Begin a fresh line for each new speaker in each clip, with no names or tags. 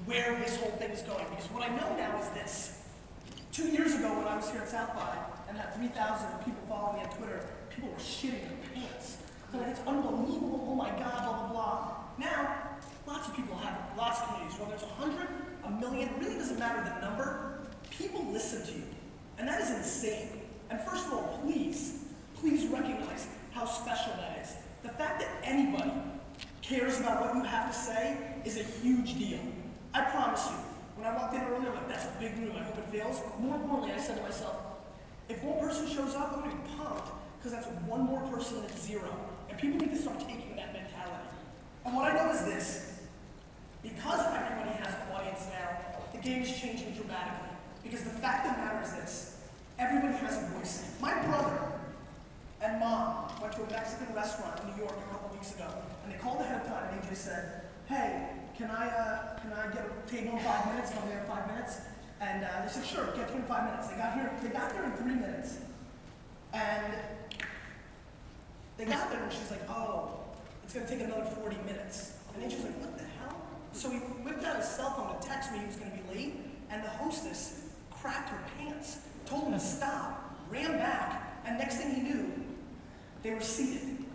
where this whole thing is going. Because what I know now is this. 2 years ago when I was here at South by and had 3,000 people following me on Twitter, people were shitting their pants. They're like, it's unbelievable, oh my God, blah, blah, blah. Now, lots of people have lots of communities, whether it's 100, a million, it really doesn't matter the number. People listen to you, and that is insane. And first of all, please recognize how special that is. The fact that anybody cares about what you have to say is a huge deal. I promise you, when I walked in earlier, like, that's a big room, I hope it fills. But more importantly, I said to myself, if one person shows up, I'm going to be pumped, because that's one more person than zero. And people need to start taking that mentality. And what I know is this, because everybody has an audience now, the game is changing dramatically. Because the fact of the matter is this, everybody has a voice. My brother and mom went to a Mexican restaurant in New York a couple weeks ago, and they called ahead of time, and AJ said, hey, can I get a table in 5 minutes? Come there in 5 minutes? And they said, sure, get here in 5 minutes. They got there in 3 minutes. And they got there and she's like, oh, it's gonna take another 40 minutes. And then she's like, what the hell? So he whipped out his cell phone to text me he was gonna be late, and the hostess crapped her pants, told him to stop, ran back, and next thing he knew, they were seated.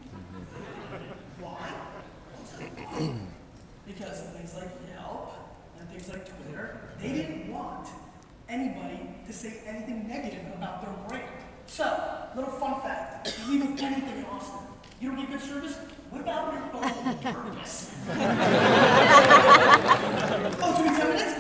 Why? Because of things like Yelp and things like Twitter. They didn't want anybody to say anything negative about their brand. So, little fun fact, if you leave with anything in Austin, you don't get good service? What about your phone with purpose? Oh, 2 10 minutes?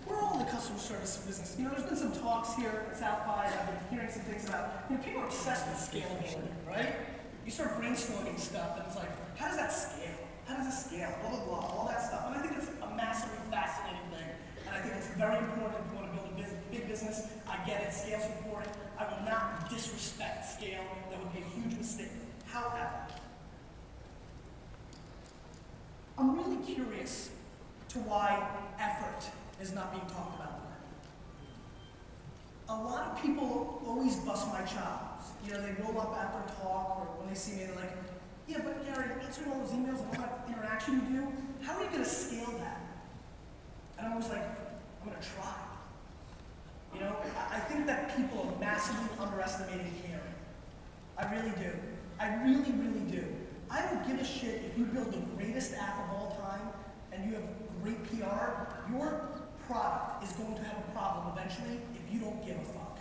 We're all in the customer service business. You know, there's been some talks here at South by, I've been hearing some things about, you know, people are obsessed with scalability, right? You start brainstorming stuff, and it's like, how does that scale? How does it scale? Blah, blah, blah, all that stuff. And I think it's a massively fascinating thing. And I think it's very important if you want to build a big business. I get it, scale's important. I will not disrespect scale. That would be a huge mistake. However, I'm really curious to why effort is not being talked about more. A lot of people always bust my chops. You know, they roll up after a talk, or when they see me, they're like, yeah, but Gary, answering all those emails and all that interaction you do, how are you going to scale that? And I'm always like, I'm going to try. You know, I think that people are massively underestimating caring. I really do. I really, really do. I don't give a shit if you build the greatest app of all time and you have great PR, your product is going to have a problem eventually if you don't give a fuck.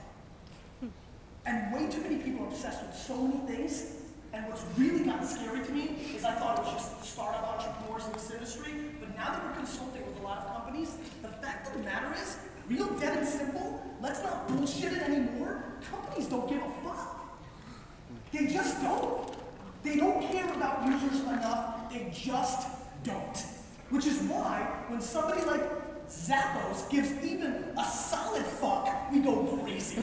And way too many people are obsessed with so many things. And what's really gotten scary to me is I thought it was just startup entrepreneurs in this industry, but now that we're consulting with a lot of companies, the fact of the matter is, real dead and simple, let's not bullshit it anymore. Companies don't give a fuck. They just don't. They don't care about users enough, they just don't. Which is why, when somebody like Zappos gives even a solid fuck, we go crazy.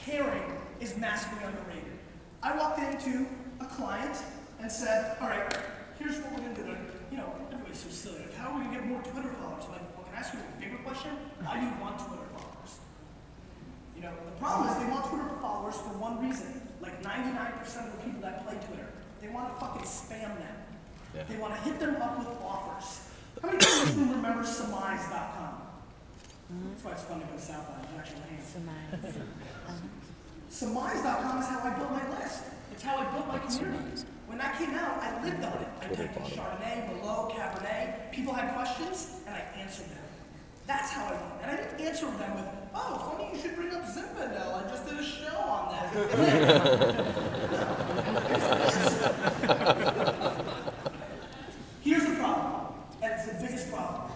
Caring is massively underrated. I walked into a client and said, all right, here's what we're going to do. You know, everybody's so silly. Like, how are we going to get more Twitter followers? Like, well, can I ask you a bigger question? I do want Twitter followers. You know, the problem is they want Twitter followers for one reason. Like 99% of the people that play Twitter, they want to fucking spam them. Yeah. They want to hit them up with offers. How many people in this room remember Surmise.com? That's why it's fun to go south on. It's actually hands. Surmise.com is how I built my list. It's how I built my community. When that came out, I lived on it. I typed in Chardonnay, Merlot, Cabernet. People had questions, and I answered them. That's how I went. And I didn't answer them with, oh, funny you should bring up Zinfandel. I just did a show on that. Here's the problem, and it's the biggest problem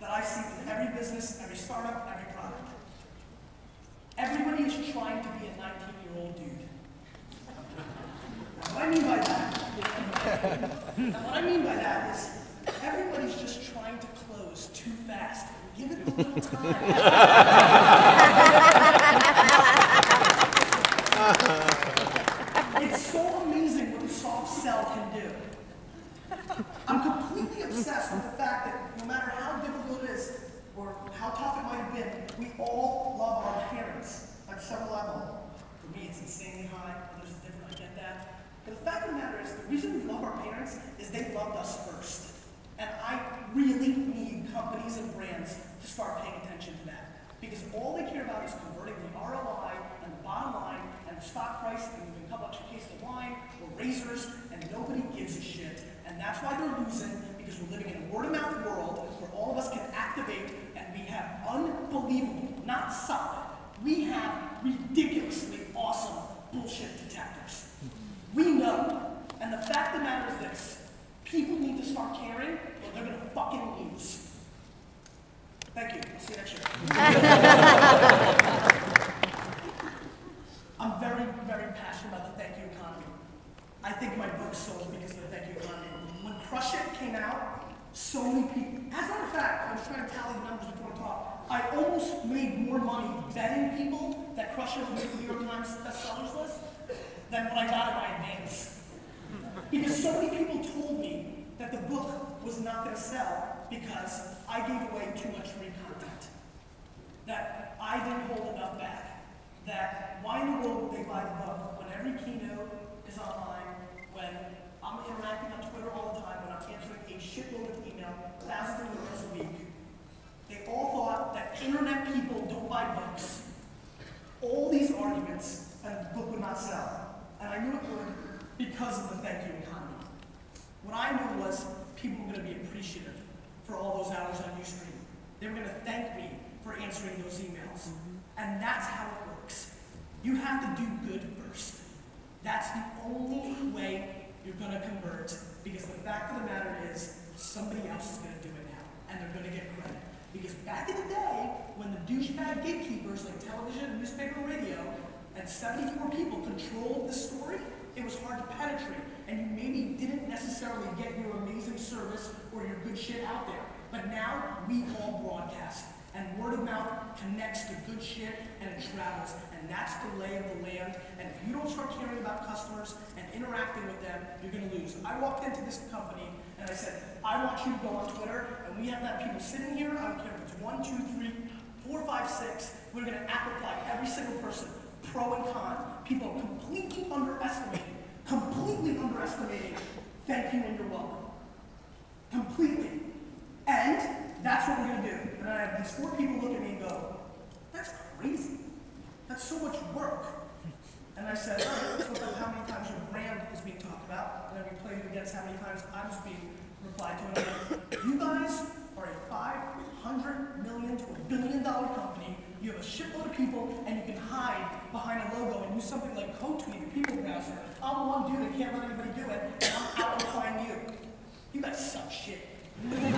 that I see with every business, every startup, every product. Everybody is trying to be a 19-year-old dude. Now, what I mean by that is everybody's just trying to close too fast. Give it a little time. It's so amazing what the soft sell can do. I'm completely obsessed with the fact that no matter how difficult it is, or how tough is they loved us first. And I really need companies and brands to start paying attention to that. Because all they care about is converting the ROI and the bottom line and the stock price and moving a couple extra cases of wine or razors, and nobody gives a shit. And that's why they're losing, because we're living in a word-of-mouth world where all of us can activate, and we have unbelievable, not solid, we have ridiculously awesome bullshit detectors. We know. And the fact of the matter is this: people need to start caring, or they're gonna fucking lose. Thank you. I'll see you next year. I'm very, very passionate about the thank you economy. I think my book sold because of the thank you economy. When Crush It came out, so many people, as a matter of fact, I was trying to tally the numbers before I talk. I almost made more money betting people that Crush It would make the New York Times bestsellers list than what I got in my advance. Because so many people told me that the book was not going to sell because I gave away too much free content. That I didn't hold enough back. That why in the world would they buy the book when every keynote is online, when I'm interacting on Twitter all the time, when I'm answering a shitload of email, thousands of emails a week. They all thought that internet people don't buy books. All these arguments, and the book would not sell. And I knew it would because of the thank you economy. What I knew was people were going to be appreciative for all those hours on Ustream. They were going to thank me for answering those emails. And that's how it works. You have to do good first. That's the only way you're going to convert, because the fact of the matter is somebody else is going to do it now, and they're going to get credit. Because back in the day, when the douchebag gatekeepers like television, newspaper, radio, and 74 people controlled the story, it was hard to penetrate, and you maybe didn't necessarily get your amazing service or your good shit out there. But now, we all broadcast, and word of mouth connects to good shit, and it travels, and that's the lay of the land. And if you don't start caring about customers and interacting with them, you're going to lose. I walked into this company, and I said, I want you to go on Twitter, and we have to have people sitting here, I don't care if it's 1, 2, 3, 4, 5, 6, we're going to amplify every single person, pro and con. People are completely underestimating, thank you and you're welcome. Completely. And that's what we're going to do. And I have these 4 people look at me and go, that's crazy. That's so much work. And I said, all right, let's look at how many times your brand is being talked about. And then we played it against how many times I was being replied to. And I'm like, you guys are a $500 million to $1 billion company. You have a shitload of people, and you can hide behind a logo and use something like CodeTweet, the people browser. I'm the one dude that can't let anybody do it, and I'm out to find you. You guys suck shit. That's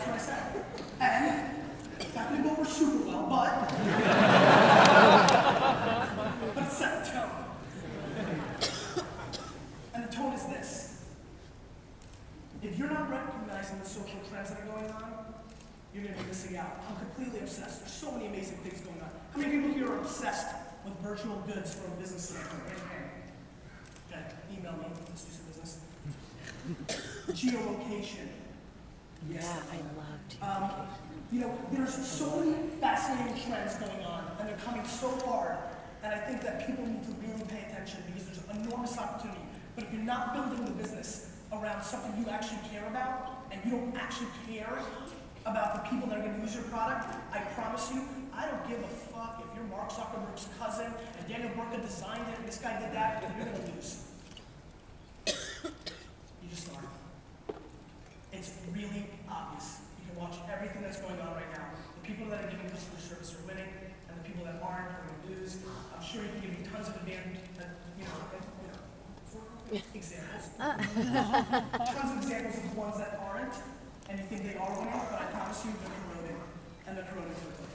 what I said. And it's not going to go over super well, but it set the tone. And the tone is this. If you're not recognizing the social trends that are going on, you're going to be missing out. I'm completely obsessed. There's so many amazing things going on. How many people here are obsessed with virtual goods from a business standpoint? Okay, email me. Let's do some business. Geolocation. Yes.
Yeah, I love geolocation.
You know, there's so many fascinating trends going on, and they're coming so hard, and I think that people need to really pay attention because there's an enormous opportunity. But if you're not building the business around something you actually care about, and you don't actually care about the people that are going to use your product, I promise you, I don't give a fuck if you're Mark Zuckerberg's cousin and Daniel Burka designed it and this guy did that, you're going to lose. You just are. It's really obvious. You can watch everything that's going on right now. The people that are giving customer service are winning, and the people that aren't are going to lose. I'm sure you can give me tons of examples. Tons of examples of the ones that aren't, and you think they are winning, but I promise you they're corroded, and they're corroded quickly.